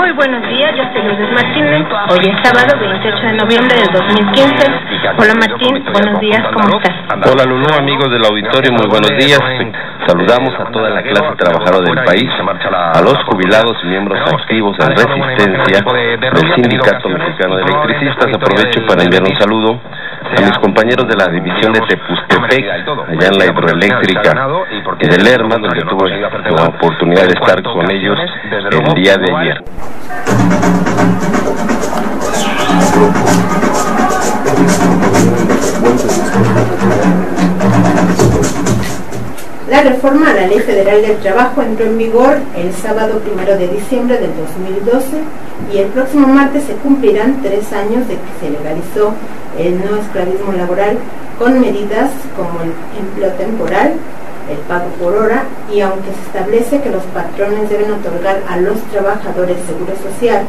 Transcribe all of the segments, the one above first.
Muy buenos días, yo soy Lourdes Martínez. Hoy es sábado 28 de noviembre del 2015. Hola Martín, buenos días, ¿cómo estás? Hola Lulú, amigos del auditorio, muy buenos días. Saludamos a toda la clase trabajadora del país, a los jubilados y miembros activos en resistencia del Sindicato Mexicano de Electricistas. Aprovecho para enviar un saludo a mis compañeros de la división de Tepustepec, allá en la hidroeléctrica de Lerma, donde tuve la oportunidad de estar con ellos el día de ayer. La reforma a la Ley Federal del Trabajo entró en vigor el sábado 1 de diciembre del 2012 y el próximo martes se cumplirán 3 años de que se legalizó el no esclavismo laboral con medidas como el empleo temporal, el pago por hora, y aunque se establece que los patrones deben otorgar a los trabajadores seguro social,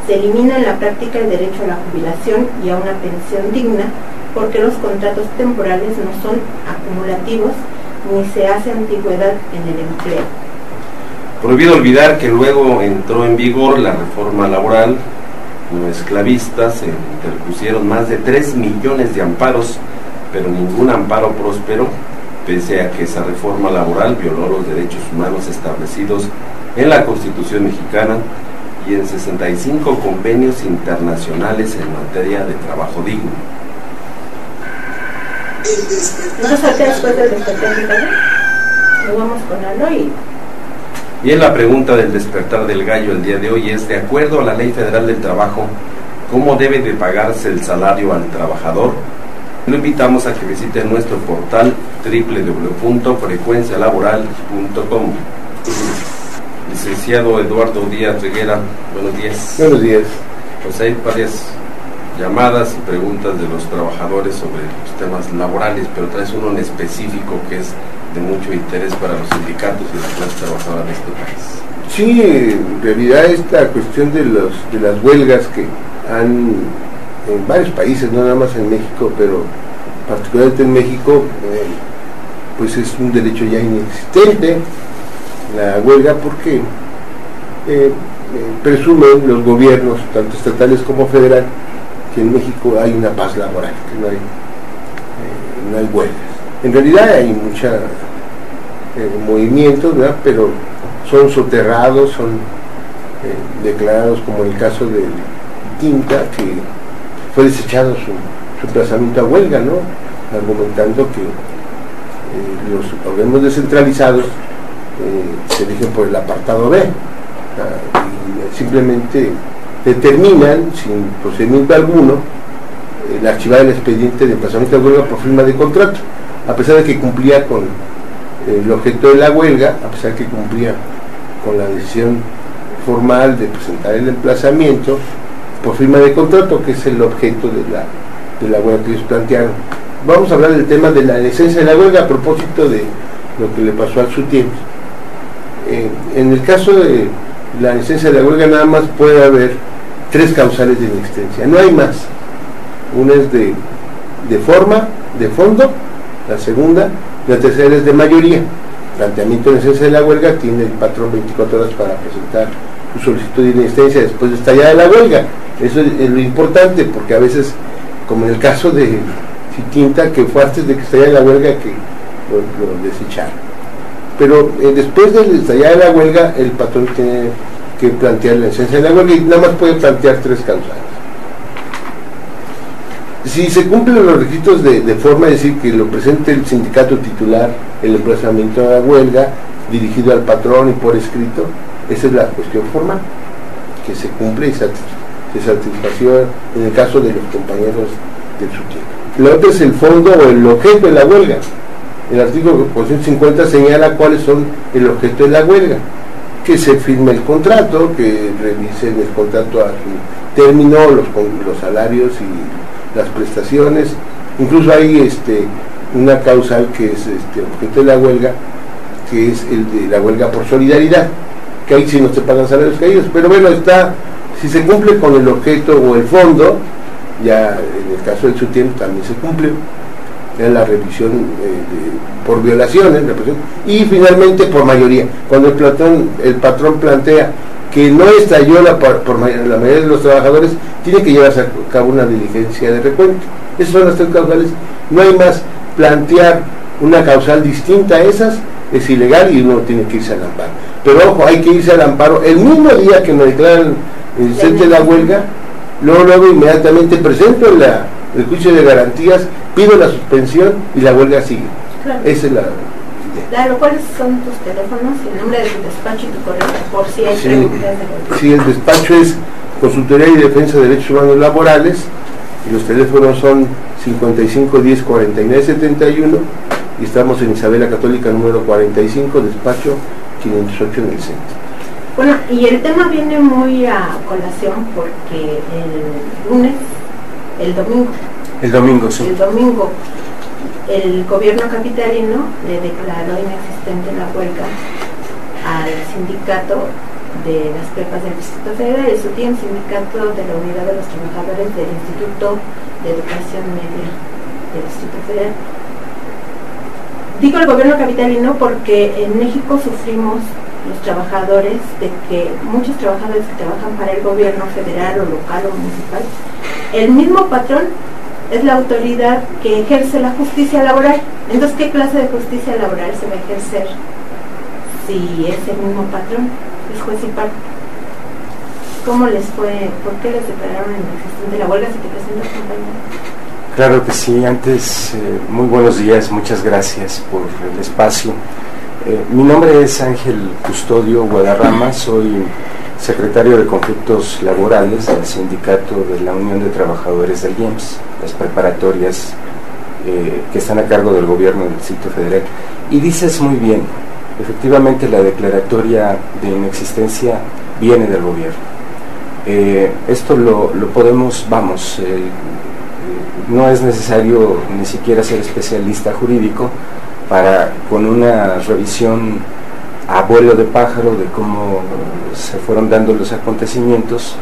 se elimina en la práctica el derecho a la jubilación y a una pensión digna porque los contratos temporales no son acumulativos ni se hace antigüedad en el empleo. Prohibido olvidar que luego entró en vigor la reforma laboral no esclavista, se interpusieron más de 3 millones de amparos, pero ningún amparo prosperó, pese a que esa reforma laboral violó los derechos humanos establecidos en la Constitución mexicana y en 65 convenios internacionales en materia de trabajo digno. ¿No nos falta después del despertar del gallo? Lo vamos con Aloy. Bien, la pregunta del despertar del gallo el día de hoy es: de acuerdo a la Ley Federal del Trabajo, ¿cómo debe de pagarse el salario al trabajador? Lo invitamos a que visite nuestro portal www.frecuencialaboral.com. Licenciado Eduardo Díaz Reguera, buenos días. Buenos días. Pues hay varias llamadas y preguntas de los trabajadores sobre los temas laborales, pero traes uno en específico que es de mucho interés para los sindicatos y la clase trabajadora de este país. Sí, en realidad esta cuestión de las huelgas que han en varios países, no nada más en México, pero particularmente en México, pues es un derecho ya inexistente, la huelga, porque presumen los gobiernos, tanto estatales como federal, que en México hay una paz laboral, que no hay huelgas. En realidad hay mucha movimientos, ¿verdad? Pero son soterrados, son declarados, como el caso de Quinta, que fue desechado su emplazamiento a huelga, ¿no? Argumentando que los organismos descentralizados se eligen por el apartado B, y simplemente determinan, sin procedimiento alguno, el archivar el expediente de emplazamiento a huelga por firma de contrato, a pesar de que cumplía con el objeto de la huelga, a pesar de que cumplía con la decisión formal de presentar el emplazamiento por firma de contrato, que es el objeto de la huelga que ellos plantearon. Vamos a hablar del tema de la licencia de la huelga a propósito de lo que le pasó al Sutiens. En el caso de la licencia de la huelga nada más puede haber 3 causales de inexistencia, no hay más. Una es de forma, de fondo, la segunda, la tercera es de mayoría. Planteamiento de licencia de la huelga, tiene el patrón 24 horas para presentar su solicitud de inexistencia después de estallada la huelga. Eso es lo importante, porque a veces, como en el caso de Quinta, que fue antes de que estallara la huelga que lo desecharon. Pero después de estallar la huelga, el patrón tiene que plantear la licencia de la huelga y nada más puede plantear 3 causales. Si se cumplen los requisitos de forma, es decir, que lo presente el sindicato titular, el emplazamiento de la huelga, dirigido al patrón y por escrito, esa es la cuestión formal, que se cumple y se satisfació en el caso de los compañeros del Sutiens. La otra es el fondo o el objeto de la huelga. El artículo 450 señala cuáles son el objeto de la huelga: que se firme el contrato, que revisen el contrato a su término, los salarios y las prestaciones. Incluso hay una causal que es objeto de la huelga, que es el de la huelga por solidaridad, que ahí sí no se pagan salarios caídos, pero bueno, si se cumple con el objeto o el fondo, ya en el caso del Sutiens también se cumple, era la revisión por violaciones, y finalmente por mayoría. Cuando el patrón plantea que no estalló por la mayoría de los trabajadores, tiene que llevarse a cabo una diligencia de recuento. Esas son las 3 causales, no hay más. Plantear una causal distinta a esas es ilegal y uno tiene que irse al amparo. Pero ojo, hay que irse al amparo el mismo día que me declaran existente la huelga. Luego inmediatamente presento el juicio de garantías, pido la suspensión y la huelga sigue. Claro. Esa es la idea. Claro, ¿cuáles son tus teléfonos, el nombre de tu despacho y tu correo, por si hay preguntas de los... Sí, el despacho es Consultoría y Defensa de Derechos Humanos Laborales y los teléfonos son 55 10 49 71 y estamos en Isabela Católica número 45, despacho 508 en el centro. Bueno, y el tema viene muy a colación porque el domingo, el gobierno capitalino le declaró inexistente la huelga al sindicato de las prepas del Distrito Federal, el SUTIEM, sindicato de la Unidad de los Trabajadores del Instituto de Educación Media del Distrito Federal. Digo el gobierno capitalino porque en México sufrimos los trabajadores de que muchos trabajadores que trabajan para el gobierno federal o local o municipal, el mismo patrón es la autoridad que ejerce la justicia laboral. Entonces, ¿qué clase de justicia laboral se va a ejercer si es el mismo patrón, es juez y parte? ¿Cómo les fue? ¿Por qué les declararon inexistente la huelga? Si te presentas, compañero. Claro que sí. Antes, muy buenos días, muchas gracias por el espacio. Mi nombre es Ángel Custodio Guadarrama, soy secretario de Conflictos Laborales del Sindicato de la Unión de Trabajadores del IEMS, las preparatorias que están a cargo del gobierno del Distrito Federal. Y dices muy bien, efectivamente la declaratoria de inexistencia viene del gobierno. Esto lo podemos, no es necesario ni siquiera ser especialista jurídico para, con una revisión a vuelo de pájaro de cómo se fueron dando los acontecimientos,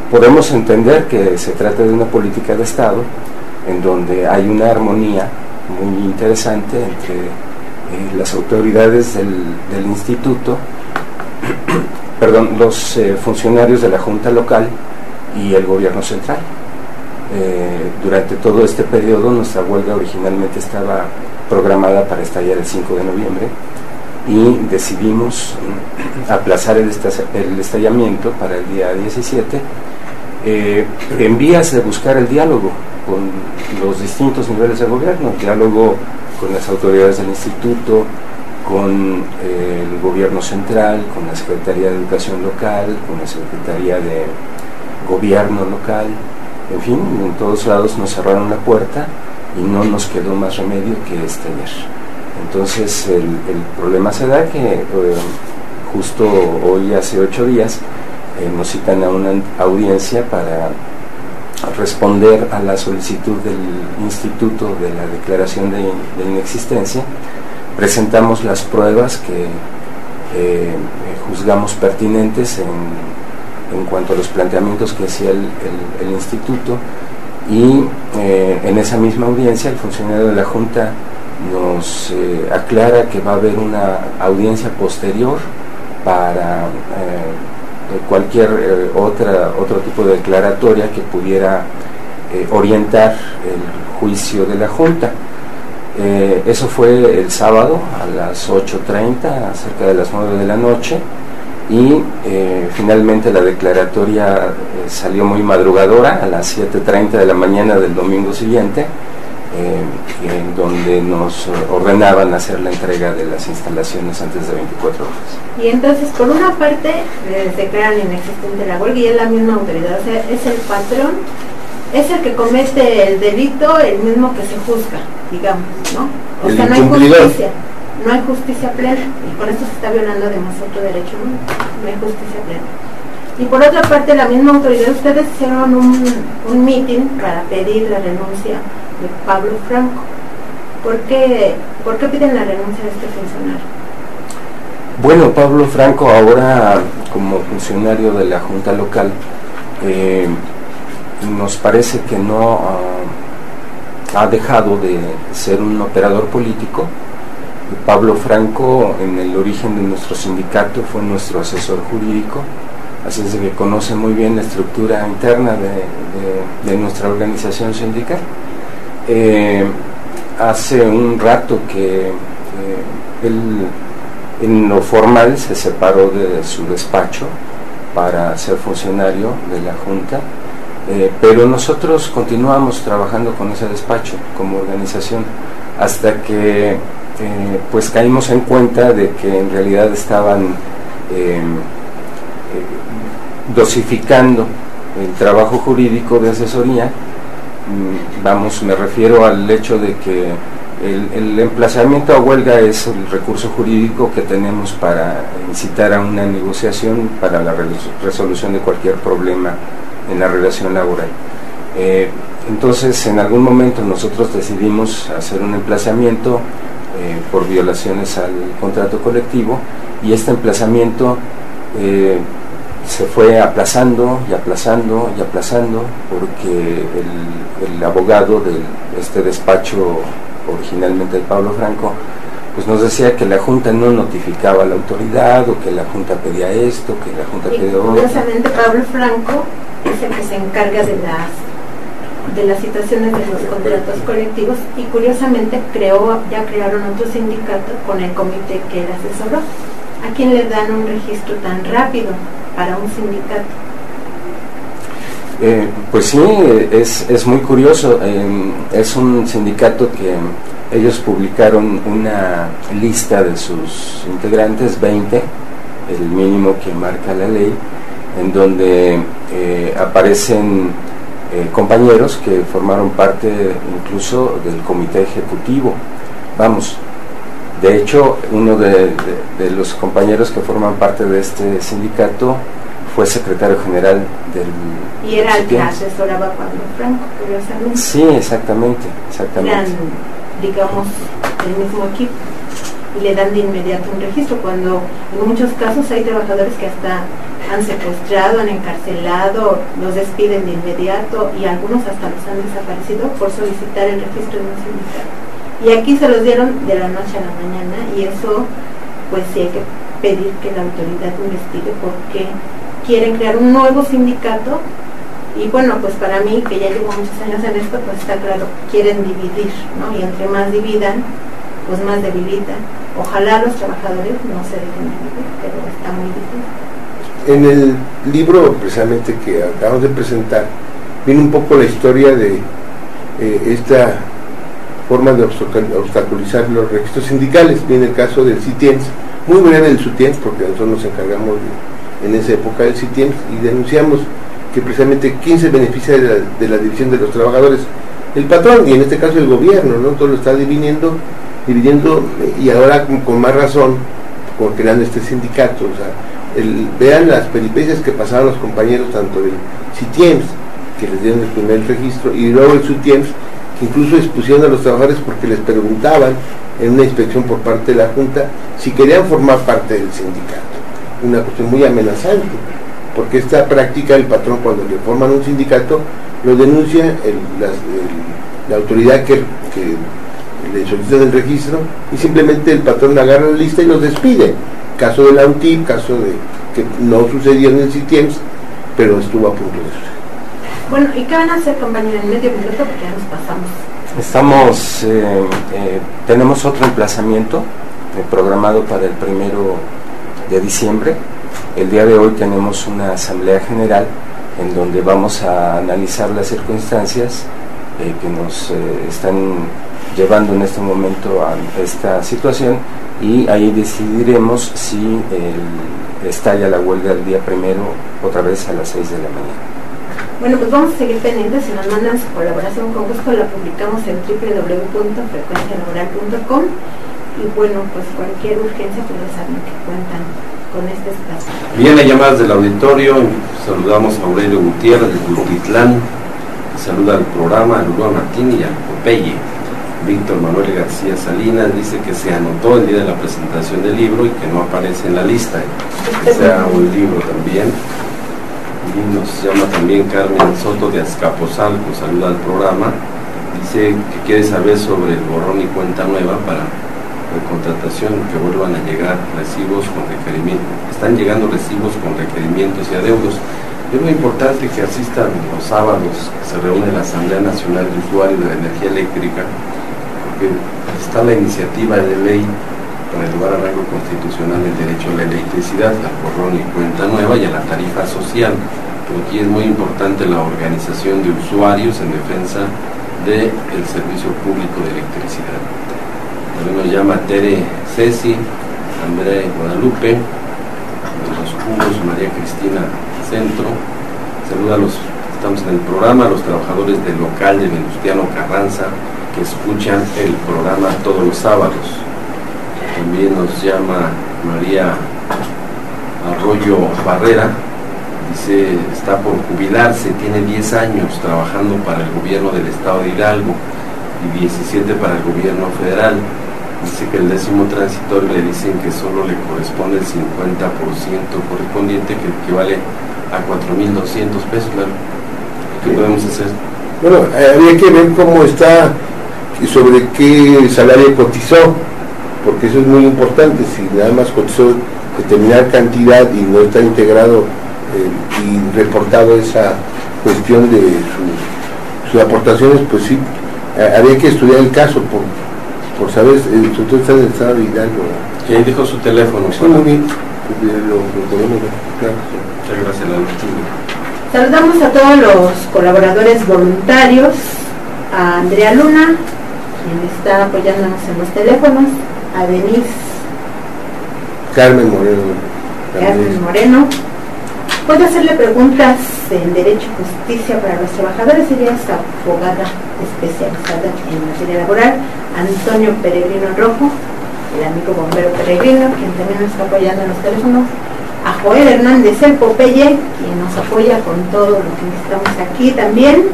podemos entender que se trata de una política de Estado en donde hay una armonía muy interesante entre las autoridades del instituto, los funcionarios de la Junta Local y el gobierno central. Durante todo este periodo nuestra huelga originalmente estaba programada para estallar el 5 de noviembre y decidimos aplazar el estallamiento para el día 17 en vías de buscar el diálogo con los distintos niveles de gobierno, el diálogo con las autoridades del instituto, con el gobierno central, con la Secretaría de Educación local, con la Secretaría de Gobierno local. En fin, en todos lados nos cerraron la puerta y no nos quedó más remedio que estallar. Entonces el problema se da que justo hoy, hace 8 días, nos citan a una audiencia para responder a la solicitud del instituto de la declaración de inexistencia. Presentamos las pruebas que juzgamos pertinentes en cuanto a los planteamientos que hacía el instituto, y en esa misma audiencia el funcionario de la Junta nos aclara que va a haber una audiencia posterior para cualquier otro tipo de declaratoria que pudiera orientar el juicio de la Junta. Eso fue el sábado a las 8:30, cerca de las 9 de la noche, y finalmente la declaratoria salió muy madrugadora, a las 7:30 de la mañana del domingo siguiente, en donde nos ordenaban hacer la entrega de las instalaciones antes de 24 horas. Y entonces, por una parte, les declaran inexistente la huelga y es la misma autoridad, o sea, es el patrón, es el que comete el delito, el mismo que se juzga, digamos, ¿no? O sea, no hay justicia. No hay justicia plena, y con esto se está violando además otro derecho, no hay justicia plena. Y por otra parte, la misma autoridad, ustedes hicieron un meeting para pedir la renuncia de Pablo Franco. ¿Por qué piden la renuncia de este funcionario? Bueno, Pablo Franco ahora, como funcionario de la Junta Local, nos parece que no ha dejado de ser un operador político Pablo Franco, en el origen de nuestro sindicato, fue nuestro asesor jurídico, así es que conoce muy bien la estructura interna de nuestra organización sindical. Hace un rato que él, en lo formal, se separó de su despacho para ser funcionario de la Junta, pero nosotros continuamos trabajando con ese despacho como organización hasta que pues caímos en cuenta de que en realidad estaban dosificando el trabajo jurídico de asesoría. Me refiero al hecho de que el emplazamiento a huelga es el recurso jurídico que tenemos para incitar a una negociación para la resolución de cualquier problema en la relación laboral. Entonces, en algún momento nosotros decidimos hacer un emplazamiento por violaciones al contrato colectivo, y este emplazamiento se fue aplazando y aplazando y aplazando porque el abogado de este despacho, originalmente de Pablo Franco, pues nos decía que la Junta no notificaba a la autoridad, o que la Junta pedía esto, que la Junta pedía otro. Curiosamente, Pablo Franco es el que se encarga de las situaciones de los contratos colectivos, y curiosamente ya crearon otro sindicato con el comité que él asesoró. ¿A quién le dan un registro tan rápido para un sindicato? Pues sí, es muy curioso. Es un sindicato que ellos publicaron una lista de sus integrantes, 20, el mínimo que marca la ley, en donde aparecen compañeros que formaron parte incluso del comité ejecutivo. De hecho, uno de los compañeros que forman parte de este sindicato fue secretario general del... Y era el que asesoraba a Pablo Franco, curiosamente. Sí, exactamente. Eran, digamos, el mismo equipo, y le dan de inmediato un registro, cuando en muchos casos hay trabajadores que hasta han secuestrado, han encarcelado, los despiden de inmediato, y algunos hasta los han desaparecido por solicitar el registro de un sindicato. Y aquí se los dieron de la noche a la mañana, y eso pues sí hay que pedir que la autoridad investigue por qué quieren crear un nuevo sindicato. Y bueno, pues para mí, que ya llevo muchos años en esto, pues está claro, quieren dividir, ¿no? Y entre más dividan, pues más debilitan. Ojalá los trabajadores no se dejen dividir, pero está muy difícil. En el libro precisamente que acabamos de presentar, viene un poco la historia de esta forma de obstaculizar los registros sindicales. Viene el caso del CITIEMS, muy breve del CITIEMS, porque nosotros nos encargamos en esa época del CITIEMS, y denunciamos que precisamente ¿quién se beneficia de la división de los trabajadores? El patrón, y en este caso el gobierno, ¿no? Todo lo está dividiendo, y ahora con más razón, creando este sindicato. O sea, vean las peripecias que pasaron los compañeros, tanto del CITIEMS, que les dieron el primer registro, y luego el CITIEMS, que incluso expusieron a los trabajadores porque les preguntaban en una inspección por parte de la Junta si querían formar parte del sindicato. Una cuestión muy amenazante, porque esta práctica el patrón, cuando le forman un sindicato, lo denuncia la autoridad que le solicita el registro, y simplemente el patrón agarra la lista y los despide. Caso de la UNTIP, caso de que no sucedió en el CITIEMS, pero estuvo a punto de suceder. Bueno, ¿y qué van a hacer, compañero, en medio minuto? Porque ya nos pasamos. Tenemos otro emplazamiento programado para el 1 de diciembre. El día de hoy tenemos una asamblea general en donde vamos a analizar las circunstancias que nos están llevando en este momento a esta situación, y ahí decidiremos si estalla la huelga el día 1 otra vez a las 6 de la mañana. Bueno, pues vamos a seguir pendientes. Si nos mandan su colaboración con gusto, la publicamos en www.frecuencialaboral.com, y bueno, pues cualquier urgencia, pues ya saben que cuentan con este espacio. Bien, hay llamadas del auditorio. Saludamos a Aurelio Gutiérrez de Tultitlán, saluda al programa, a Lulúa Martín y a Popeye. Víctor Manuel García Salinas dice que se anotó el día de la presentación del libro y que no aparece en la lista, que sea un libro también. Y nos llama también Carmen Soto de Azcapotzalco, saluda al programa, dice que quiere saber sobre el borrón y cuenta nueva para contratación, que vuelvan a llegar recibos con requerimientos. Están llegando recibos con requerimientos y adeudos. Es muy importante que asistan los sábados, que se reúne la Asamblea Nacional de Usuarios de la Energía Eléctrica, porque está la iniciativa de ley para elevar a rango constitucional el derecho a la electricidad, al borrón y cuenta nueva y a la tarifa social. Pero aquí es muy importante la organización de usuarios en defensa del servicio público de electricidad. También nos llama Tere Ceci, Andrea Guadalupe, de los Cubos, María Cristina Centro. Saluda a los, estamos en el programa, a los trabajadores del local de Venustiano Carranza que escuchan el programa todos los sábados. También nos llama María Arroyo Barrera, dice, está por jubilarse, tiene 10 años trabajando para el gobierno del estado de Hidalgo y 17 para el gobierno federal. Dice que el 10º transitorio le dicen que solo le corresponde el 50% correspondiente, que equivale a 4.200 pesos. ¿Qué podemos hacer? Bueno, habría que ver cómo está y sobre qué salario cotizó, porque eso es muy importante. Si nada más cotizó determinada cantidad y no está integrado y reportado esa cuestión de sus aportaciones, pues sí, habría que estudiar el caso por saber, tú estás en el estado de Hidalgo. ¿Qué dijo su teléfono? Sí, muy bien. Lo podemos ver, claro. Muchas gracias, Lalo. Saludamos a todos los colaboradores voluntarios, a Andrea Luna, quien está apoyándonos en los teléfonos, a Denise Carmen Moreno. Puede hacerle preguntas en Derecho y Justicia para los trabajadores. Ella es abogada especializada en materia laboral. Antonio Peregrino Rojo, el amigo bombero Peregrino, quien también nos está apoyando en los teléfonos. A Joel Hernández el Popeye, quien nos apoya con todo lo que necesitamos aquí también.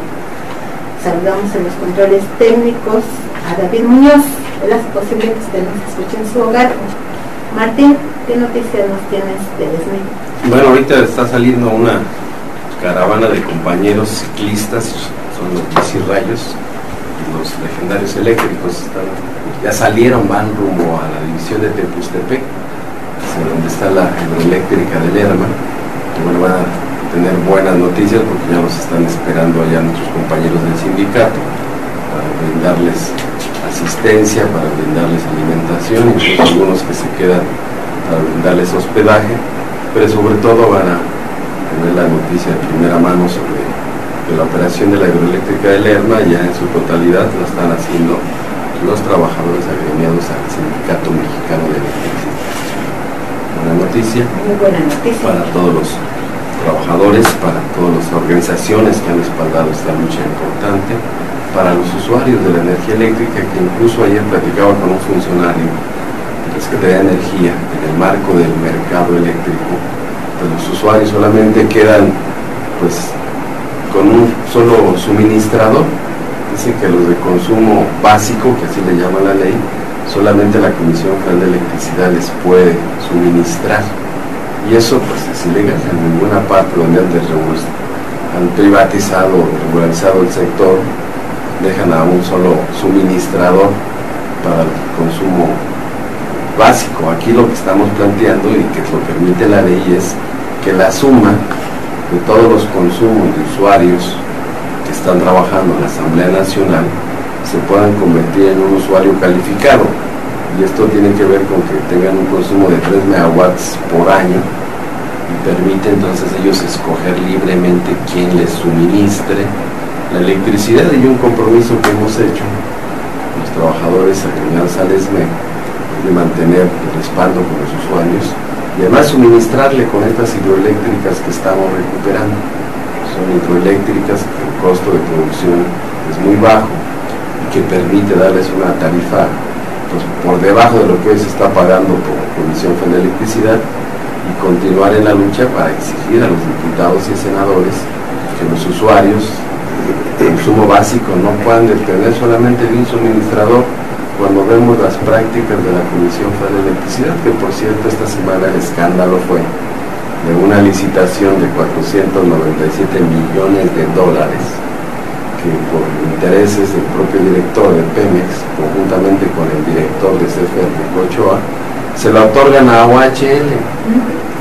Saludamos en los controles técnicos a David Muñoz. Es posible que usted nos escuche en su hogar. Martín, ¿qué noticias nos tienes de Desmey? Bueno, ahorita está saliendo una caravana de compañeros ciclistas, son los bicirrayos, los legendarios eléctricos, ya salieron, van rumbo a la división de Tepustepec, donde está la hidroeléctrica de Lerma, y bueno, van a tener buenas noticias porque ya los están esperando allá nuestros compañeros del sindicato para brindarles asistencia, para brindarles alimentación, incluso algunos que se quedan para brindarles hospedaje, pero sobre todo van a tener la noticia de primera mano sobre la operación de la hidroeléctrica de Lerma. Ya en su totalidad lo están haciendo los trabajadores agremiados al Sindicato Mexicano de Electricidad. Buena noticia. Muy buena noticia para todos los trabajadores, para todas las organizaciones que han respaldado esta lucha importante, para los usuarios de la energía eléctrica, que incluso ayer platicaba con un funcionario de la Secretaría de Energía en el marco del mercado eléctrico. Pues los usuarios solamente quedan pues con un solo suministrador. Dicen que los de consumo básico, que así le llama la ley, solamente la Comisión Federal de Electricidad les puede suministrar, y eso pues es ilegal. En ninguna parte donde han privatizado o regularizado el sector dejan a un solo suministrador para el consumo básico. Aquí lo que estamos planteando, y que lo permite la ley, es que la suma de todos los consumos de usuarios que están trabajando en la Asamblea Nacional se puedan convertir en un usuario calificado, y esto tiene que ver con que tengan un consumo de 3 megawatts por año, y permite entonces ellos escoger libremente quién les suministre la electricidad. Y un compromiso que hemos hecho los trabajadores agremiados al ESME es de mantener el respaldo con los usuarios y además suministrarle con estas hidroeléctricas que estamos recuperando. Son hidroeléctricas que el costo de producción es muy bajo, que permite darles una tarifa pues, por debajo de lo que hoy se está pagando por Comisión Federal de Electricidad, y continuar en la lucha para exigir a los diputados y senadores que los usuarios de consumo básico no puedan depender solamente de un suministrador, cuando vemos las prácticas de la Comisión Federal de Electricidad, que por cierto esta semana el escándalo fue de una licitación de $497 millones, que por intereses del propio director de Pemex, conjuntamente con el director de CFE, Rico Ochoa, se la otorgan a OHL.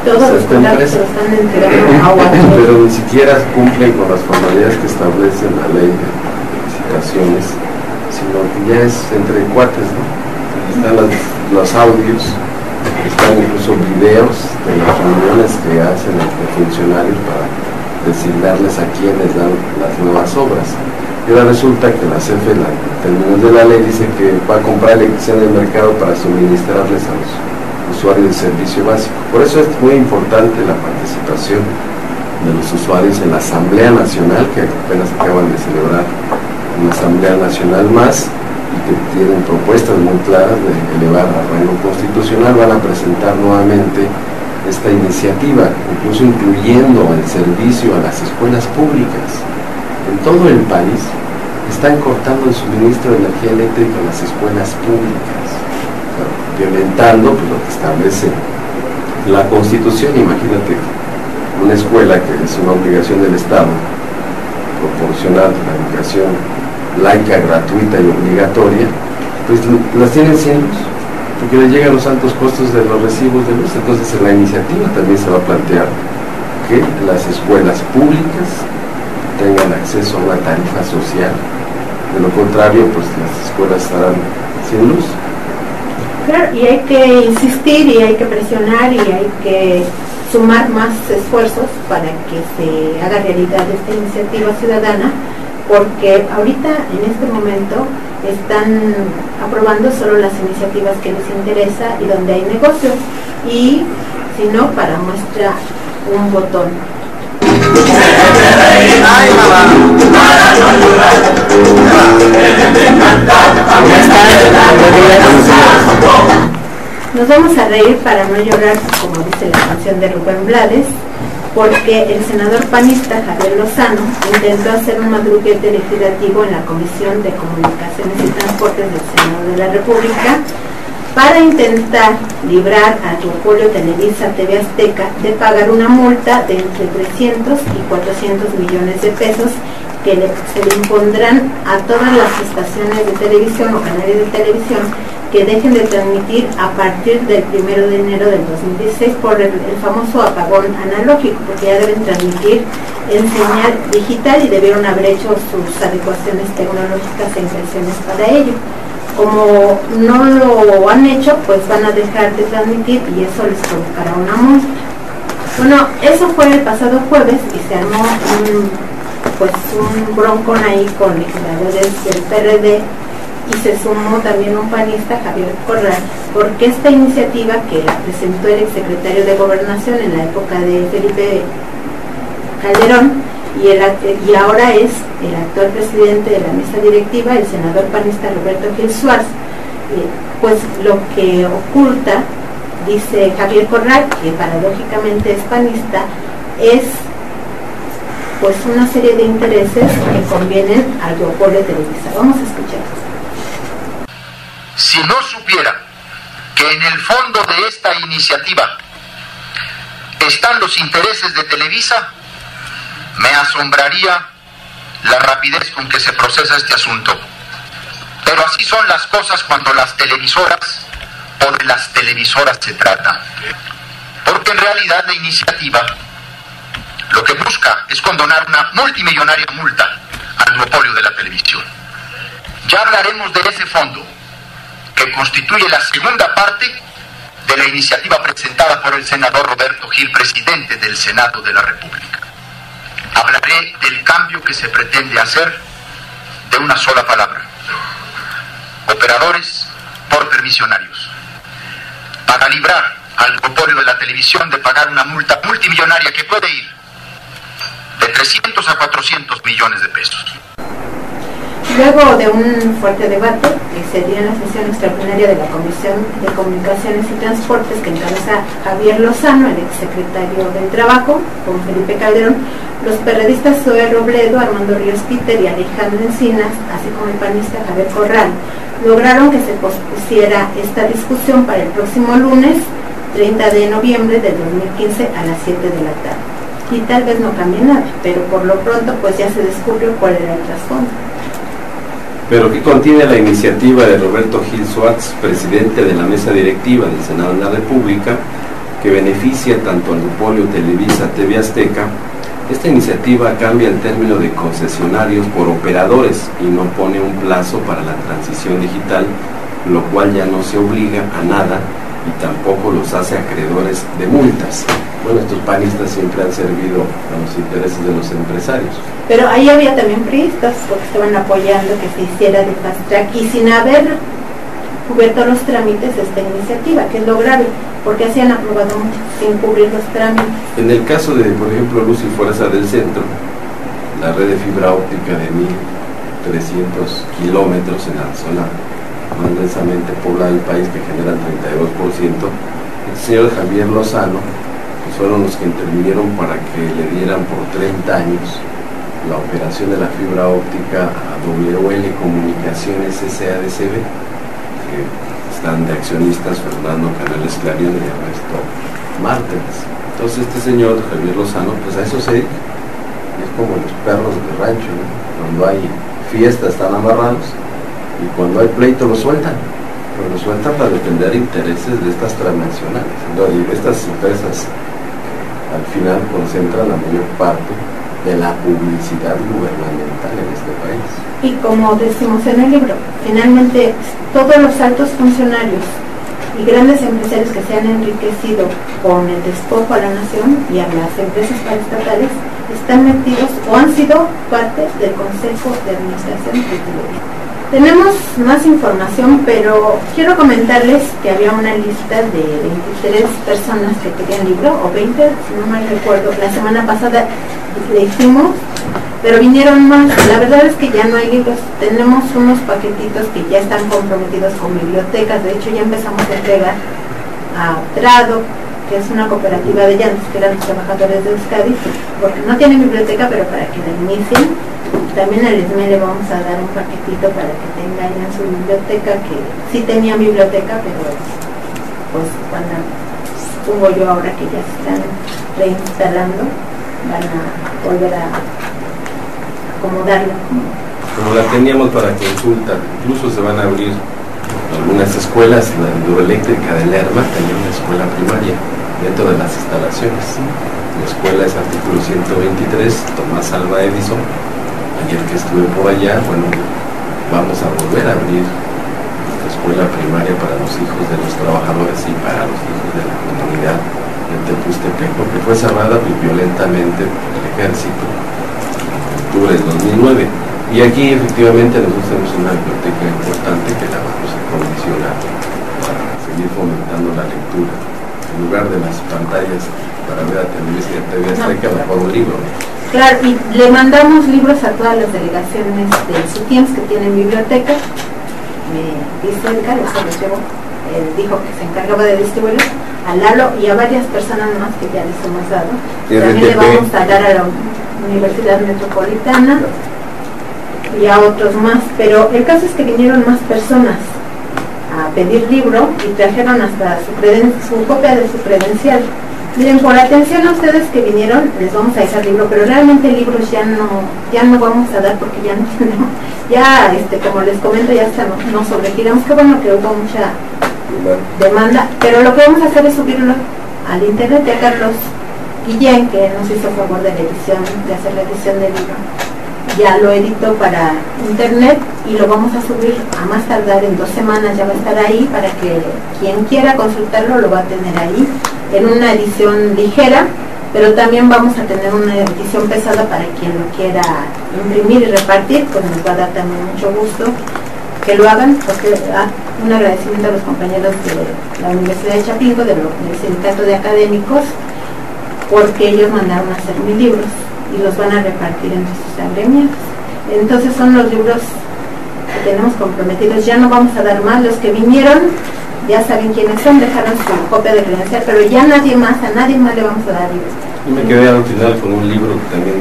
Todos los contratos se están entregando a OHL. Pero ni siquiera cumplen con las formalidades que establecen la ley de licitaciones, sino que ya es entre cuates, ¿no? Están los audios, están incluso videos de las reuniones que hacen entre funcionarios para designarles a quienes dan las nuevas obras. Y ahora resulta que la CFE, en términos de la ley, dice que va a comprar electricidad del mercado para suministrarles a los usuarios de servicio básico. Por eso es muy importante la participación de los usuarios en la Asamblea Nacional, que apenas acaban de celebrar una Asamblea Nacional más, y que tienen propuestas muy claras de elevar a rango constitucional. Van a presentar nuevamente esta iniciativa, incluso incluyendo el servicio a las escuelas públicas. En todo el país están cortando el suministro de energía eléctrica a las escuelas públicas, violentando pues, lo que establece la Constitución. Imagínate una escuela, que es una obligación del Estado proporcionar la educación laica, gratuita y obligatoria, pues las tienen sin luz, porque les llegan los altos costos de los recibos de luz. Entonces en la iniciativa también se va a plantear que las escuelas públicas tengan acceso a una tarifa social. De lo contrario, pues las escuelas estarán sin luz. Claro, y hay que insistir y hay que presionar y hay que sumar más esfuerzos para que se haga realidad esta iniciativa ciudadana, porque ahorita en este momento están aprobando solo las iniciativas que les interesa y donde hay negocios, y si no, para muestra un botón. Nos vamos a reír para no llorar, como dice la canción de Rubén Blades, porque el senador panista Javier Lozano intentó hacer un madruguete legislativo en la Comisión de Comunicaciones y Transportes del Senado de la República para intentar librar a duopolio Televisa TV Azteca de pagar una multa de entre 300 y 400 millones de pesos que se le impondrán a todas las estaciones de televisión o canales de televisión que dejen de transmitir a partir del 1 de enero del 2016 por el famoso apagón analógico, porque ya deben transmitir en señal digital y debieron haber hecho sus adecuaciones tecnológicas e inversiones para ello. Como no lo han hecho, pues van a dejar de transmitir y eso les provocará una multa. Bueno, eso fue el pasado jueves y se armó un broncón ahí con legisladores del PRD, y se sumó también un panista, Javier Corral, porque esta iniciativa que la presentó el exsecretario de Gobernación en la época de Felipe Calderón y ahora es el actual presidente de la mesa directiva, el senador panista Roberto Gil Suárez, pues lo que oculta, dice Javier Corral, que paradójicamente es panista, es pues una serie de intereses que convienen al duopolio Televisa. Vamos a escuchar. Si no supiera que en el fondo de esta iniciativa están los intereses de Televisa, me asombraría la rapidez con que se procesa este asunto. Pero así son las cosas cuando las televisoras o de las televisoras se trata. Porque en realidad la iniciativa lo que busca es condonar una multimillonaria multa al duopolio de la televisión. Ya hablaremos de ese fondo, que constituye la segunda parte de la iniciativa presentada por el senador Roberto Gil, presidente del Senado de la República. Hablaré del cambio que se pretende hacer de una sola palabra: operadores por permisionarios, para librar al duopolio de la televisión de pagar una multa multimillonaria que puede ir de 300 a 400 millones de pesos. Luego de un fuerte debate que se dio en la sesión extraordinaria de la Comisión de Comunicaciones y Transportes que encabeza Javier Lozano, el exsecretario del Trabajo, con Felipe Calderón, los perredistas Zoe Robledo, Armando Ríos Peter y Alejandro Encinas, así como el panista Javier Corral, lograron que se pospusiera esta discusión para el próximo lunes, 30 de noviembre del 2015 a las 7 de la tarde. Y tal vez no cambie nada, pero por lo pronto pues ya se descubrió cuál era el trasfondo. Pero ¿qué contiene la iniciativa de Roberto Gil Suárez, presidente de la mesa directiva del Senado de la República, que beneficia tanto al duopolio Televisa, TV Azteca? Esta iniciativa cambia el término de concesionarios por operadores y no pone un plazo para la transición digital, lo cual ya no se obliga a nada y tampoco los hace acreedores de multas. Bueno, estos panistas siempre han servido a los intereses de los empresarios. Pero ahí había también priistas, porque estaban apoyando que se hiciera de fast track y sin haber cubierto los trámites esta iniciativa, que es lo grave, porque así han aprobado mucho sin cubrir los trámites. En el caso de, por ejemplo, Luz y Fuerza del Centro, la red de fibra óptica de 1.300 kilómetros en la zona más densamente poblada del país, que genera el 32%, el señor Javier Lozano, pues fueron los que intervinieron para que le dieran por 30 años la operación de la fibra óptica a WL Comunicaciones SADCB, que están de accionistas Fernando Canales Clarion y Ernesto Márquez. Entonces este señor Javier Lozano, pues a eso se dedica. Es como los perros de rancho, ¿no? Cuando hay fiesta están amarrados y cuando hay pleito lo sueltan, pero lo sueltan para defender intereses de estas transnacionales, ¿no? Y estas empresas al final concentran la mayor parte de la publicidad gubernamental en este país. Y como decimos en el libro, finalmente todos los altos funcionarios y grandes empresarios que se han enriquecido con el despojo a la nación y a las empresas paraestatales están metidos o han sido parte del Consejo de Administración de Televisa. Tenemos más información, pero quiero comentarles que había una lista de 23 personas que querían libro, o 20, si no mal recuerdo. La semana pasada le hicimos, pero vinieron más. La verdad es que ya no hay libros. Tenemos unos paquetitos que ya están comprometidos con bibliotecas. De hecho, ya empezamos a entregar a Trado, que es una cooperativa de llantos, que eran los trabajadores de Euskadi, porque no tienen biblioteca, pero para que la inicien. También al ESME le vamos a dar un paquetito para que tenga ahí en su biblioteca, que sí tenía biblioteca, pero pues cuando supongo yo ahora que ya se están reinstalando, van a volver a acomodarla. Como la teníamos para consulta, incluso se van a abrir algunas escuelas. La hidroeléctrica de Lerma tenía una escuela primaria dentro de las instalaciones. La escuela es artículo 123, Tomás Alva Edison. Ayer que estuve por allá, bueno, vamos a volver a abrir la escuela primaria para los hijos de los trabajadores y para los hijos de la comunidad de Tepustepec, porque fue cerrada violentamente por el ejército en octubre del 2009. Y aquí efectivamente nosotros tenemos una biblioteca importante que la vamos a condicionar para seguir fomentando la lectura. En lugar de las pantallas para ver a Televisa y a TV Azteca, mejor un libro. Claro, y le mandamos libros a todas las delegaciones del SUTIEMS que tienen biblioteca. Me dice Edgar, se los llevó, dijo que se encargaba de distribuirlos, a Lalo y a varias personas más que ya les hemos dado. También le vamos a dar a la Universidad Metropolitana y a otros más, pero el caso es que vinieron más personas a pedir libro y trajeron hasta su copia de su credencial. Miren, por atención a ustedes que vinieron, les vamos a dejar libro, pero realmente libros ya no vamos a dar porque ya no tenemos, ya como les comento, ya hasta nos sobregiramos. Qué bueno que hubo mucha demanda, pero lo que vamos a hacer es subirlo al internet. Ya Carlos Guillén, que nos hizo favor de la edición, de hacer la edición del libro, ya lo editó para internet y lo vamos a subir a más tardar en 2 semanas, ya va a estar ahí para que quien quiera consultarlo lo va a tener ahí en una edición ligera, pero también vamos a tener una edición pesada para quien lo quiera imprimir y repartir, pues nos va a dar también mucho gusto que lo hagan, porque un agradecimiento a los compañeros de la Universidad de Chapingo, del Sindicato de Académicos, porque ellos mandaron a hacer 1000 libros y los van a repartir entre sus agremiados. Entonces son los libros que tenemos comprometidos, ya no vamos a dar más. Los que vinieron ya saben quiénes son, dejaron su copia de credencial, pero ya a nadie más le vamos a dar libros. Yo me quedé al final con un libro que también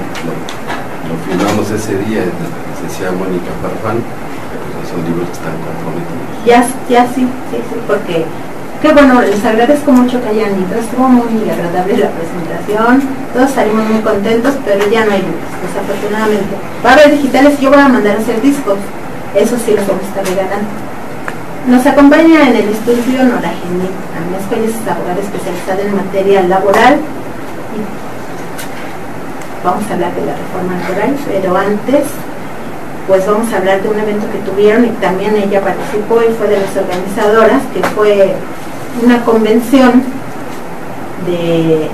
lo firmamos ese día, de la licenciada Mónica Farfán, pero son libros que están comprometidos. Ya sí, porque qué bueno, les agradezco mucho que hayan ido, estuvo muy agradable la presentación, todos salimos muy contentos, pero ya no hay libros, desafortunadamente. Va a haber digitales y yo voy a mandar a hacer discos, Eso sí los vamos a estar regalando. Nos acompaña en el estudio Nora Genit Amezcua, ella es abogada especializada en materia laboral. Y vamos a hablar de la reforma laboral, pero antes pues vamos a hablar de un evento que tuvieron y también ella participó y fue de las organizadoras, que fue una convención que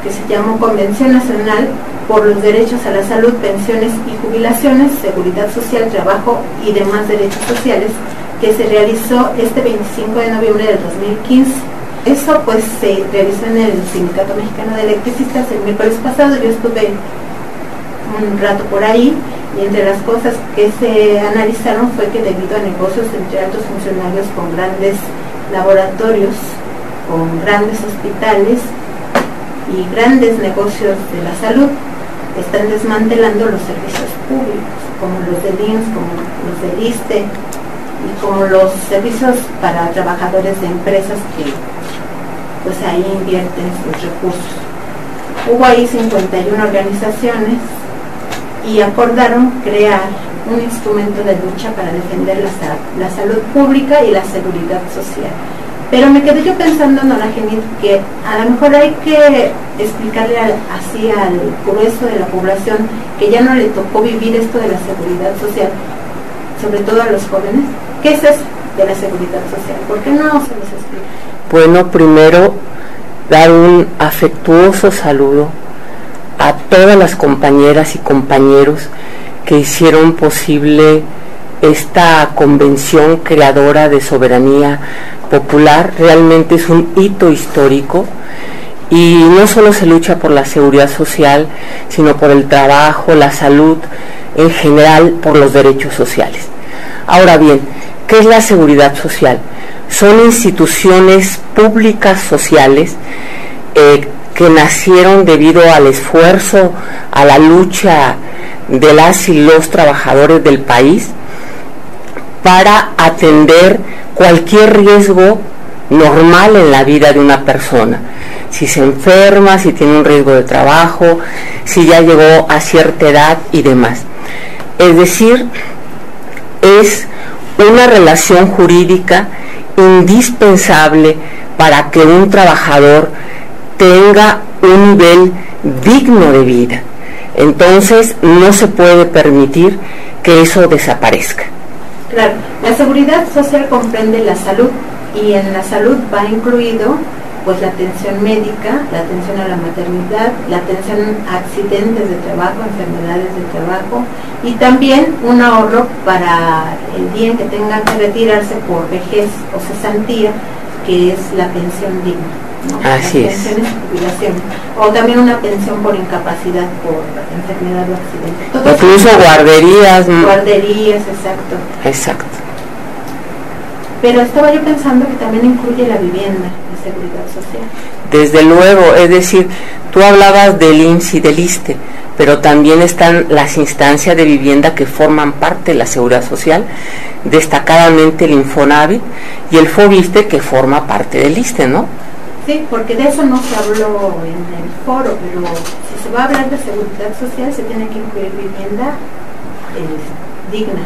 se llamó Convención Nacional por los Derechos a la Salud, Pensiones y Jubilaciones, Seguridad Social, Trabajo y demás derechos sociales, que se realizó este 25 de noviembre del 2015. Eso pues se realizó en el Sindicato Mexicano de Electricistas el miércoles pasado. Yo estuve un rato por ahí y entre las cosas que se analizaron fue que debido a negocios entre altos funcionarios con grandes laboratorios, con grandes hospitales y grandes negocios de la salud, están desmantelando los servicios públicos, como los del IMSS, como los del ISSSTE y como los servicios para trabajadores de empresas que pues ahí invierten sus recursos. Hubo ahí 51 organizaciones y acordaron crear un instrumento de lucha para defender la salud pública y la seguridad social. Pero me quedé yo pensando, Nora Genit, que a lo mejor hay que explicarle así al grueso de la población que ya no le tocó vivir esto de la seguridad social, sobre todo a los jóvenes. ¿Qué es eso de la seguridad social? ¿Por qué no se les explica? Bueno, primero dar un afectuoso saludo a todas las compañeras y compañeros que hicieron posible esta convención creadora de soberanía popular. Realmente es un hito histórico y no solo se lucha por la seguridad social, sino por el trabajo, la salud, en general por los derechos sociales. Ahora bien, ¿qué es la seguridad social? Son instituciones públicas sociales que nacieron debido al esfuerzo, a la lucha de las y los trabajadores del país para atender cualquier riesgo normal en la vida de una persona. Si se enferma, si tiene un riesgo de trabajo, si ya llegó a cierta edad y demás. Es decir, es una relación jurídica indispensable para que un trabajador tenga un nivel digno de vida. Entonces no se puede permitir que eso desaparezca. Claro, la seguridad social comprende la salud y en la salud va incluido pues la atención médica, la atención a la maternidad, la atención a accidentes de trabajo, enfermedades de trabajo y también un ahorro para el día en que tengan que retirarse por vejez o cesantía, que es la pensión digna, ¿no? Así las pensiones y jubilaciones, o también una pensión por incapacidad por enfermedad o accidente. Todo incluso guarderías. Guarderías, exacto. Exacto. Pero estaba yo pensando que también incluye la vivienda, la seguridad social. Desde luego, es decir, tú hablabas del IMSS y del ISSSTE, pero también están las instancias de vivienda que forman parte de la seguridad social, destacadamente el Infonavit y el FOBISSSTE, que forma parte del ISSSTE, ¿no? Sí, porque de eso no se habló en el foro, pero si se va a hablar de seguridad social se tiene que incluir vivienda digna.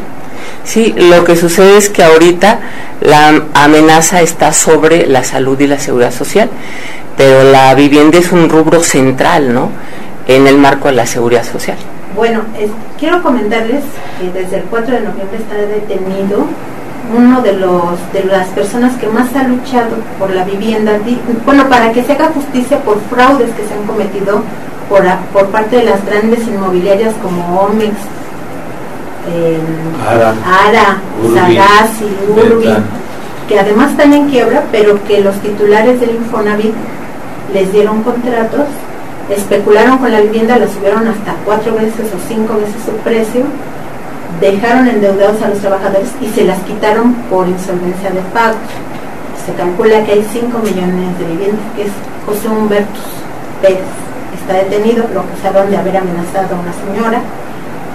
Sí, lo que sucede es que ahorita la amenaza está sobre la salud y la seguridad social, pero la vivienda es un rubro central, ¿no?, en el marco de la seguridad social. Bueno, quiero comentarles que desde el 4 de noviembre está detenido uno de las personas que más ha luchado por la vivienda, bueno, para que se haga justicia por fraudes que se han cometido por parte de las grandes inmobiliarias como Omex, Ara, Sagasti, Urbi, que además están en quiebra, pero que los titulares del Infonavit les dieron contratos, especularon con la vivienda, la subieron hasta 4 veces o 5 veces su precio, dejaron endeudados a los trabajadores y se las quitaron por insolvencia de pago. Se calcula que hay 5 millones de viviendas, que es José Humberto Pérez. Está detenido, lo acusaron de haber amenazado a una señora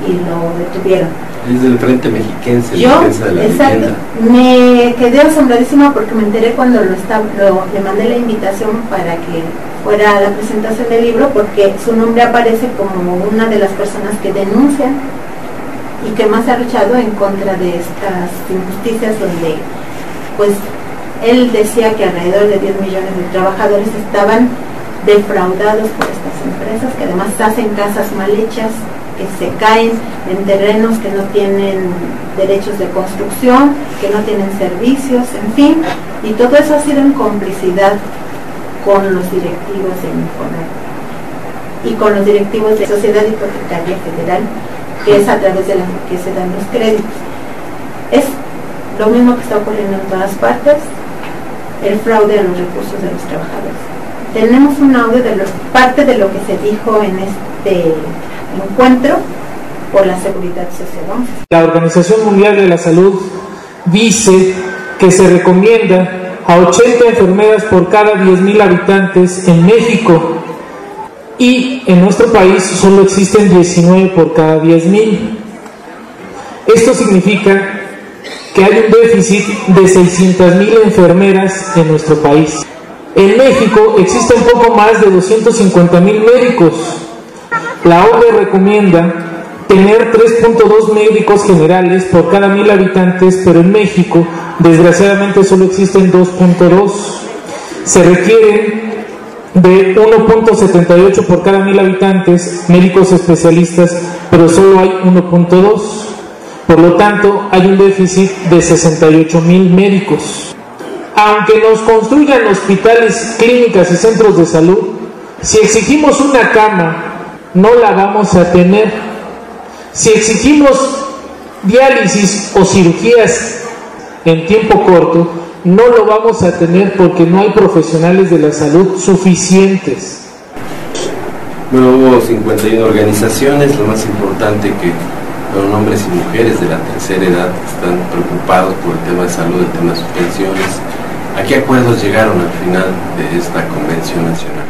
y lo detuvieron. Es del Frente Mexiquense, yo, defensa de la exacto, vivienda. Me quedé asombradísima porque me enteré cuando le mandé la invitación para que fuera a la presentación del libro, porque su nombre aparece como una de las personas que denuncian y que más ha luchado en contra de estas injusticias, donde pues él decía que alrededor de 10 millones de trabajadores estaban defraudados por estas empresas, que además hacen casas mal hechas, que se caen en terrenos que no tienen derechos de construcción, que no tienen servicios, en fin, y todo eso ha sido en complicidad con los directivos de Infonavit y con los directivos de Sociedad Hipotecaria Federal, que es a través de la que se dan los créditos. Es lo mismo que está ocurriendo en todas partes, el fraude a los recursos de los trabajadores. Tenemos un audio de parte de lo que se dijo en este encuentro por la seguridad social. La Organización Mundial de la Salud dice que se recomienda a 80 enfermeras por cada 10.000 habitantes en México, y en nuestro país solo existen 19 por cada 10.000. Esto significa que hay un déficit de 600.000 enfermeras en nuestro país. En México existen poco más de 250.000 médicos. La OMS recomienda tener 3.2 médicos generales por cada 1.000 habitantes, pero en México desgraciadamente solo existen 2.2. Se requieren de 1.78 por cada 1.000 habitantes médicos especialistas, pero solo hay 1.2. Por lo tanto, hay un déficit de 68.000 médicos. Aunque nos construyan hospitales, clínicas y centros de salud, si exigimos una cama, no la vamos a tener. Si exigimos diálisis o cirugías en tiempo corto, no lo vamos a tener porque no hay profesionales de la salud suficientes. Bueno, hubo 51 organizaciones, lo más importante que fueron hombres y mujeres de la tercera edad que están preocupados por el tema de salud, el tema de sus pensiones. ¿A qué acuerdos llegaron al final de esta convención nacional?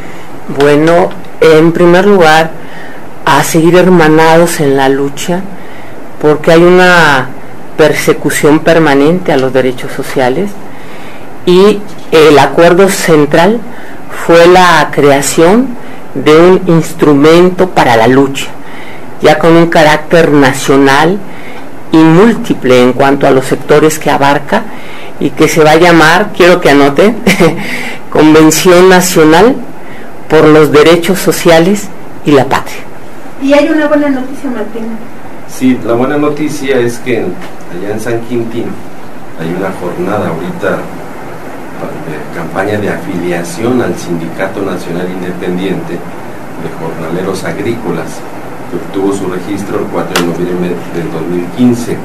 Bueno, en primer lugar, a seguir hermanados en la lucha, porque hay una persecución permanente a los derechos sociales, y el acuerdo central fue la creación de un instrumento para la lucha, ya con un carácter nacional y múltiple en cuanto a los sectores que abarca, y que se va a llamar, quiero que anoten, Convención Nacional por los Derechos Sociales y la Patria. Y hay una buena noticia, Martín. Sí, la buena noticia es que allá en San Quintín hay una jornada ahorita de campaña de afiliación al Sindicato Nacional Independiente de Jornaleros Agrícolas, que obtuvo su registro el 4 de noviembre del 2015,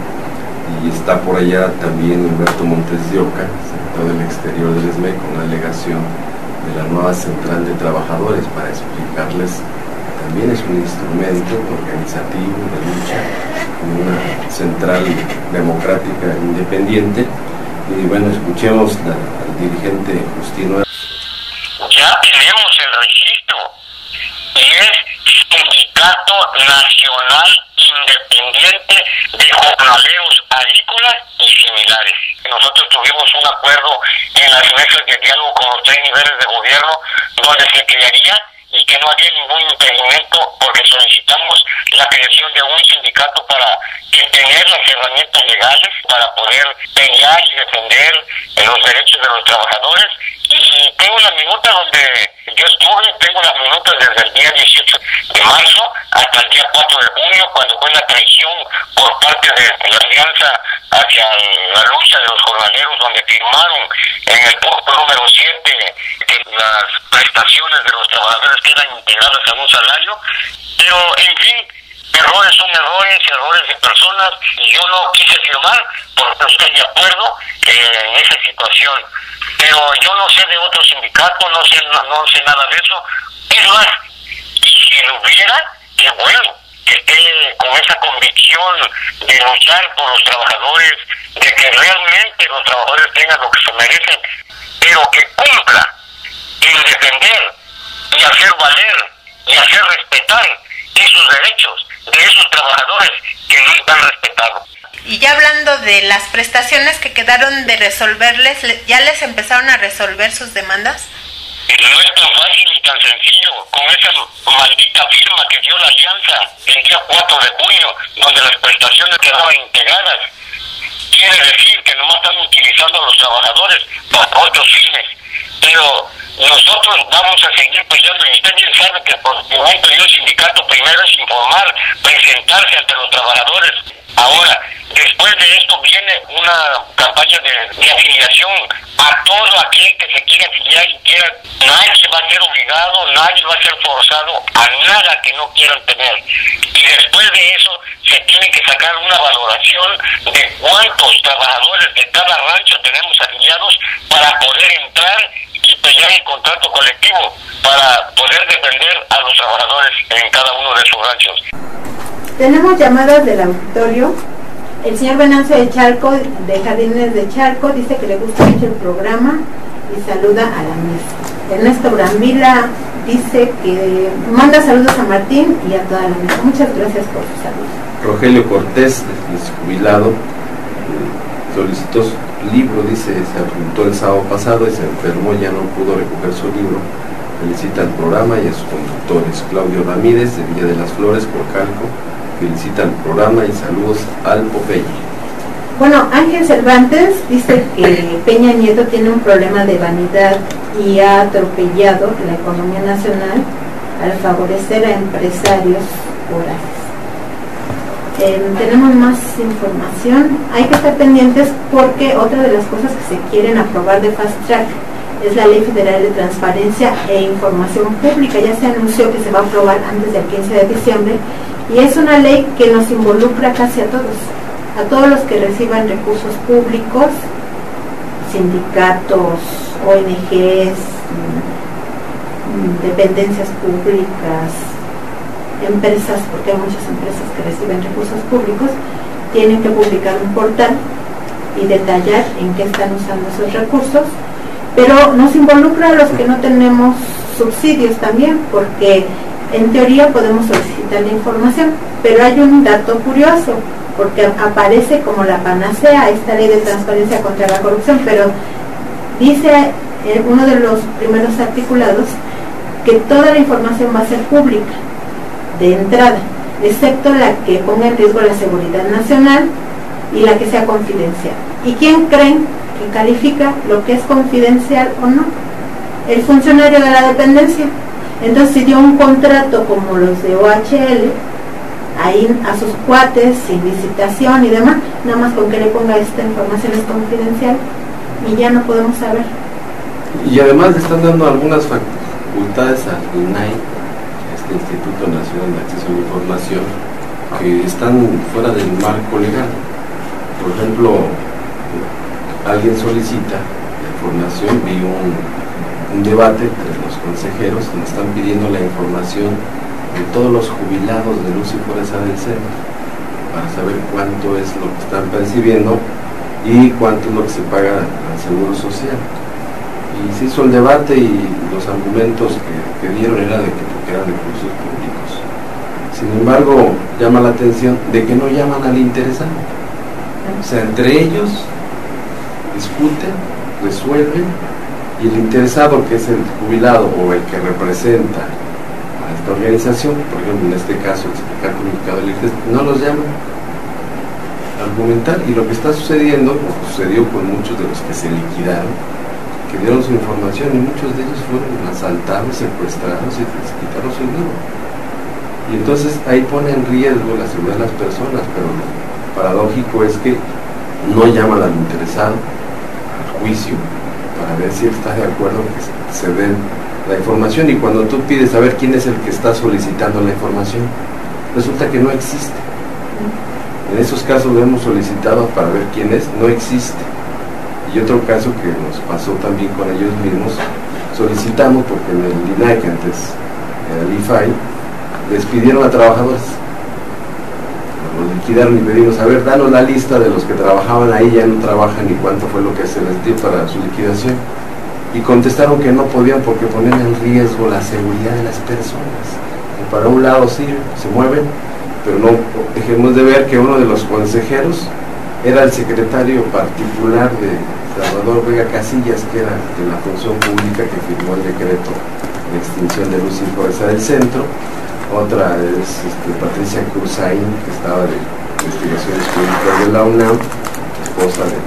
y está por allá también Humberto Montes de Oca, secretario del Exterior del ESME, con la delegación de la nueva Central de Trabajadores, para explicarles que también es un instrumento organizativo de lucha, una central democrática independiente. Y bueno, escuchemos al dirigente Justino. Ya tenemos el registro y es Sindicato Nacional Independiente de Jornaleros Agrícolas y similares. Nosotros tuvimos un acuerdo en las mesas de diálogo con los 3 niveles de gobierno, donde se crearía y que no había ningún impedimento, porque solicitamos la creación de un sindicato para tener las herramientas legales para poder pelear y defender los derechos de los trabajadores. Y tengo las minutas donde yo estuve, tengo las minutas desde el día 18 de marzo hasta el día 4 de junio, cuando fue la traición por parte de la Alianza hacia la lucha de los jornaleros, donde firmaron en el punto número 7 que las prestaciones de los trabajadores quedan integradas a un salario. Pero en fin, errores son errores, errores de personas, y yo no quise firmar porque estoy de acuerdo en esa situación. Pero yo no sé de otro sindicato, no sé nada de eso. Es más, y si lo hubiera, qué bueno que esté con esa convicción de luchar por los trabajadores, de que realmente los trabajadores tengan lo que se merecen, pero que cumpla en defender y hacer valer y hacer respetar esos derechos de esos trabajadores que nunca han respetado. Y ya hablando de las prestaciones que quedaron de resolverles, ¿ya les empezaron a resolver sus demandas? No es tan fácil ni tan sencillo con esa maldita firma que dio la alianza el día 4 de junio, donde las prestaciones quedaban integradas. Quiere decir que nomás están utilizando a los trabajadores para otros fines. Pero nosotros vamos a seguir peleando, y usted bien sabe que por momento el sindicato primero es informar, presentarse ante los trabajadores. Ahora, después de esto viene una campaña de afiliación a todo aquel que se quiera afiliar y quiera. Nadie va a ser obligado, nadie va a ser forzado a nada que no quieran tener. Y después de eso se tiene que sacar una valoración de cuántos trabajadores de cada rancho tenemos afiliados para poder entrar y pelear el contrato colectivo, para poder defender a los trabajadores en cada uno de sus ranchos. Tenemos llamadas del auditorio. El señor Venancio de Charco, de Jardines de Charco, dice que le gusta mucho el programa y saluda a la mesa. Ernesto Brambila dice que manda saludos a Martín y a toda la mesa. Muchas gracias por su saludo. Rogelio Cortés, jubilado, solicitó su libro, dice, se apuntó el sábado pasado y se enfermó, ya no pudo recoger su libro. Felicita al programa y a sus conductores. Claudio Ramírez, de Villa de las Flores, Porcalco, felicita al programa y saludos al Popeye. Bueno, Ángel Cervantes dice que Peña Nieto tiene un problema de vanidad y ha atropellado la economía nacional al favorecer a empresarios voraces. Tenemos más información. Hay que estar pendientes porque otra de las cosas que se quieren aprobar de Fast Track es la Ley Federal de Transparencia e Información Pública. Ya se anunció que se va a aprobar antes del 15 de diciembre y es una ley que nos involucra casi a todos los que reciban recursos públicos, sindicatos, ONGs, dependencias públicas, empresas, porque hay muchas empresas que reciben recursos públicos, tienen que publicar un portal y detallar en qué están usando esos recursos, pero nos involucra a los que no tenemos subsidios también, porque en teoría podemos solicitar la información, pero hay un dato curioso, porque aparece como la panacea esta ley de transparencia contra la corrupción, pero dice en uno de los primeros articulados que toda la información va a ser pública de entrada, excepto la que ponga en riesgo la seguridad nacional y la que sea confidencial. ¿Y quién creen que califica lo que es confidencial o no? El funcionario de la dependencia. Entonces, si dio un contrato como los de OHL, ahí a sus cuates, sin licitación y demás, nada más con que le ponga esta información es confidencial y ya no podemos saber. Y además le están dando algunas facultades al INAI, este Instituto Nacional de Acceso a la Información, que están fuera del marco legal. Por ejemplo, alguien solicita la información, vi un debate entre los consejeros donde están pidiendo la información de todos los jubilados de luz y fuerza del centro para saber cuánto es lo que están percibiendo y cuánto es lo que se paga al Seguro Social. Y se hizo el debate y los argumentos que dieron era de que porque eran recursos públicos. Sin embargo, llama la atención de que no llaman al interesado. O sea, entre ellos discuten, resuelven, y el interesado, que es el jubilado o el que representa a esta organización, por ejemplo en este caso el Sindicato Mexicano del IGES, no los llaman a argumentar. Y lo que está sucediendo, o sucedió con muchos de los que se liquidaron, que dieron su información, y muchos de ellos fueron asaltados, secuestrados y les quitaron su dinero. Y entonces ahí pone en riesgo la seguridad de las personas, pero lo paradójico es que no llaman al interesado al juicio para ver si está de acuerdo que se den la información, y cuando tú pides saber quién es el que está solicitando la información, resulta que no existe. En esos casos lo hemos solicitado para ver quién es, no existe. Y otro caso que nos pasó también con ellos mismos, solicitamos porque en el INAI, que antes era el IFAI, despidieron a trabajadores, los liquidaron y pedimos, a ver, danos la lista de los que trabajaban ahí, ya no trabajan y cuánto fue lo que se les dio para su liquidación, y contestaron que no podían porque ponían en riesgo la seguridad de las personas. Y para un lado sí, se mueven, pero no dejemos de ver que uno de los consejeros era el secretario particular de Salvador Vega Casillas, que era de la función pública, que firmó el decreto de extinción de luz inconversa del centro. Otra es Patricia Cruzahín, que estaba de investigaciones públicas de la UNAM, esposa de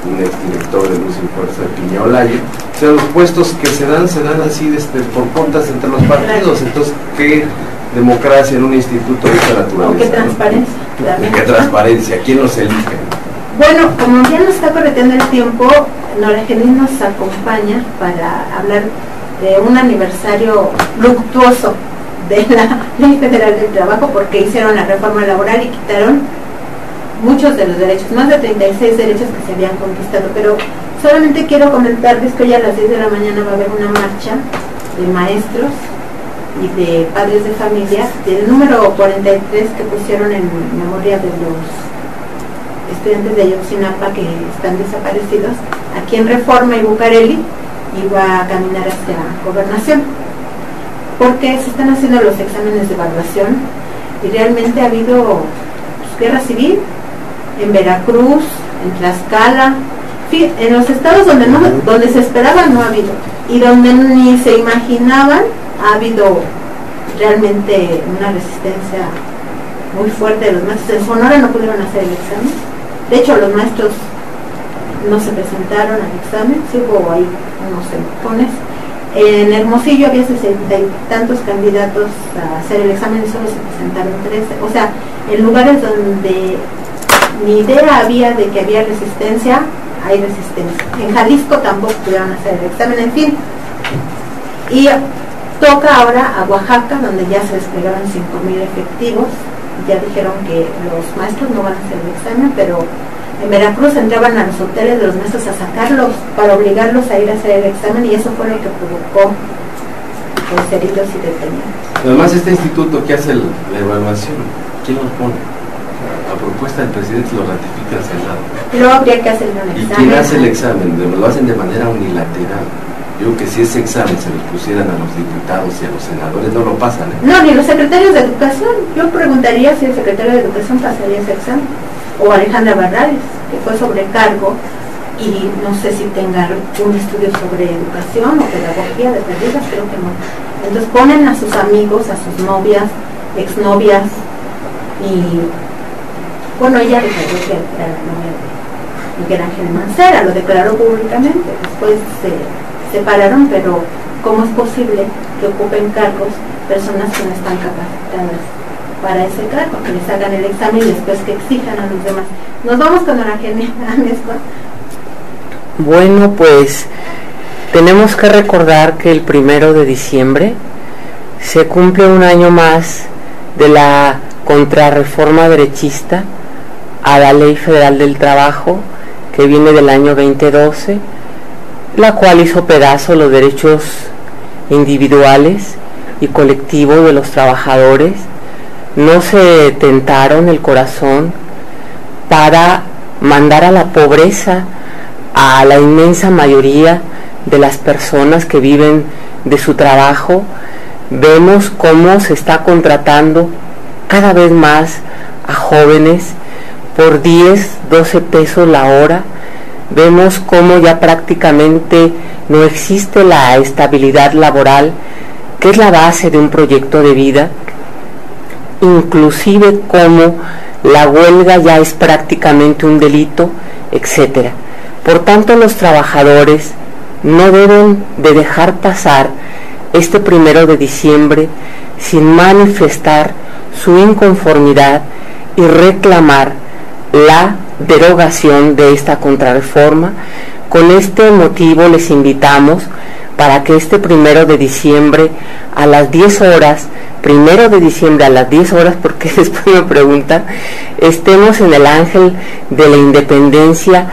un exdirector de luz inconversa de Piña Olaya. O sea, los puestos que se dan así por cuentas entre los partidos. Entonces, ¿qué democracia en un instituto de esta naturaleza? ¿Qué transparencia? ¿No? ¿Qué transparencia? ¿Quién los elige? Bueno, como ya nos está correteando el tiempo, Nora Genis nos acompaña para hablar de un aniversario luctuoso de la Ley Federal del Trabajo, porque hicieron la reforma laboral y quitaron muchos de los derechos, más de 36 derechos que se habían conquistado. Pero solamente quiero comentarles que hoy a las 10 de la mañana va a haber una marcha de maestros y de padres de familia del número 43 que pusieron en memoria de los estudiantes de Ayotzinapa que están desaparecidos, aquí en Reforma y Bucareli, y va a caminar hacia Gobernación, porque se están haciendo los exámenes de evaluación y realmente ha habido guerra civil en Veracruz, en Tlaxcala, en los estados donde se esperaba no ha habido, y donde ni se imaginaban ha habido realmente una resistencia muy fuerte de los maestros. En Sonora no pudieron hacer el examen, de hecho los maestros no se presentaron al examen, sí hubo ahí unos empujones. En Hermosillo había 60 y tantos candidatos a hacer el examen y solo se presentaron 13, o sea, en lugares donde ni idea había de que había resistencia, hay resistencia. En Jalisco tampoco pudieron hacer el examen, en fin. Y toca ahora a Oaxaca, donde ya se desplegaron 5,000 efectivos, ya dijeron que los maestros no van a hacer el examen, pero en Veracruz entraban a los hoteles de los maestros a sacarlos para obligarlos a ir a hacer el examen, y eso fue lo que provocó los heridos y detenidos. Además, este instituto que hace la evaluación, ¿quién los pone? A propuesta del presidente lo ratifica el Senado. Luego habría que hacer un examen. ¿Y quién hace el examen? Lo hacen de manera unilateral. Yo creo que si ese examen se los pusieran a los diputados y a los senadores, no lo pasan. No, ni los secretarios de educación. Yo preguntaría si el secretario de educación pasaría ese examen. O Alejandra Barrales, que fue sobrecargo, y no sé si tenga un estudio sobre educación o pedagogía de perdidas, creo que no. Entonces ponen a sus amigos, a sus novias, exnovias, y bueno, ella declaró que era la novia de Miguel Ángel Mancera, lo declaró públicamente. Después se separaron, pero ¿cómo es posible que ocupen cargos personas que no están capacitadas para ese cargo, que les hagan el examen y después que exijan a los demás? Nos vamos con Nora Genis. Bueno, pues tenemos que recordar que el 1 de diciembre se cumple un año más de la contrarreforma derechista a la Ley Federal del Trabajo, que viene del año 2012, la cual hizo pedazo los derechos individuales y colectivos de los trabajadores. No se tentaron el corazón para mandar a la pobreza a la inmensa mayoría de las personas que viven de su trabajo. Vemos cómo se está contratando cada vez más a jóvenes por 10, 12 pesos la hora. Vemos cómo ya prácticamente no existe la estabilidad laboral, que es la base de un proyecto de vida. Inclusive cómo la huelga ya es prácticamente un delito, etcétera. Por tanto, los trabajadores no deben de dejar pasar este 1 de diciembre sin manifestar su inconformidad y reclamar la derogación de esta contrarreforma. Con este motivo les invitamos para que este 1 de diciembre a las 10 horas, 1 de diciembre a las 10 horas, porque después me preguntan, estemos en el Ángel de la Independencia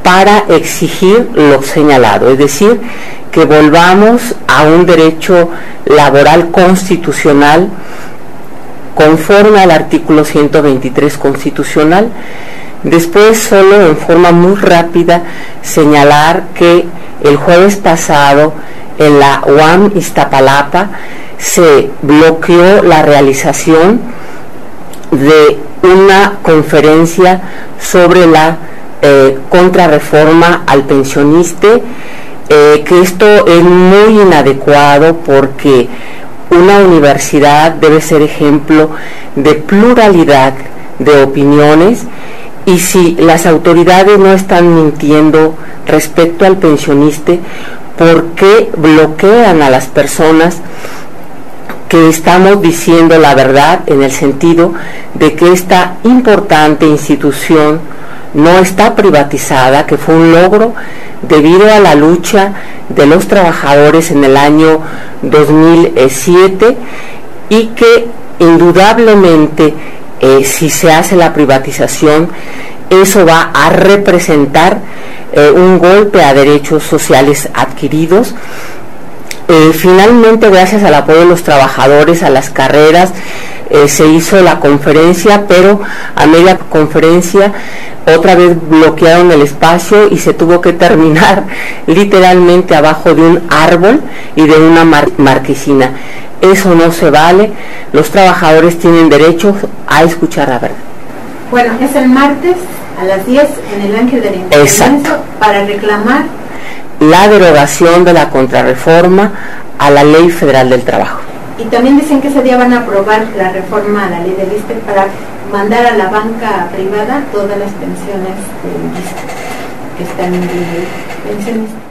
para exigir lo señalado, es decir, que volvamos a un derecho laboral constitucional conforme al artículo 123 constitucional. Después, solo en forma muy rápida, señalar que el jueves pasado en la UAM Iztapalapa se bloqueó la realización de una conferencia sobre la contrarreforma al pensionista, que esto es muy inadecuado porque una universidad debe ser ejemplo de pluralidad de opiniones, y si las autoridades no están mintiendo respecto al pensionista, ¿por qué bloquean a las personas que estamos diciendo la verdad, en el sentido de que esta importante institución no está privatizada, que fue un logro debido a la lucha de los trabajadores en el año 2007, y que indudablemente si se hace la privatización, eso va a representar un golpe a derechos sociales adquiridos. Finalmente, gracias al apoyo de los trabajadores a las carreras, se hizo la conferencia, pero a media conferencia otra vez bloquearon el espacio y se tuvo que terminar literalmente abajo de un árbol y de una marquesina. Eso no se vale. Los trabajadores tienen derecho a escuchar la verdad. Bueno, es el martes a las 10 en el Ángel de la Independencia para reclamar la derogación de la contrarreforma a la Ley Federal del Trabajo. Y también dicen que ese día van a aprobar la reforma a la ley del ISSSTE para mandar a la banca privada todas las pensiones del ISSSTE que están en el pensionista.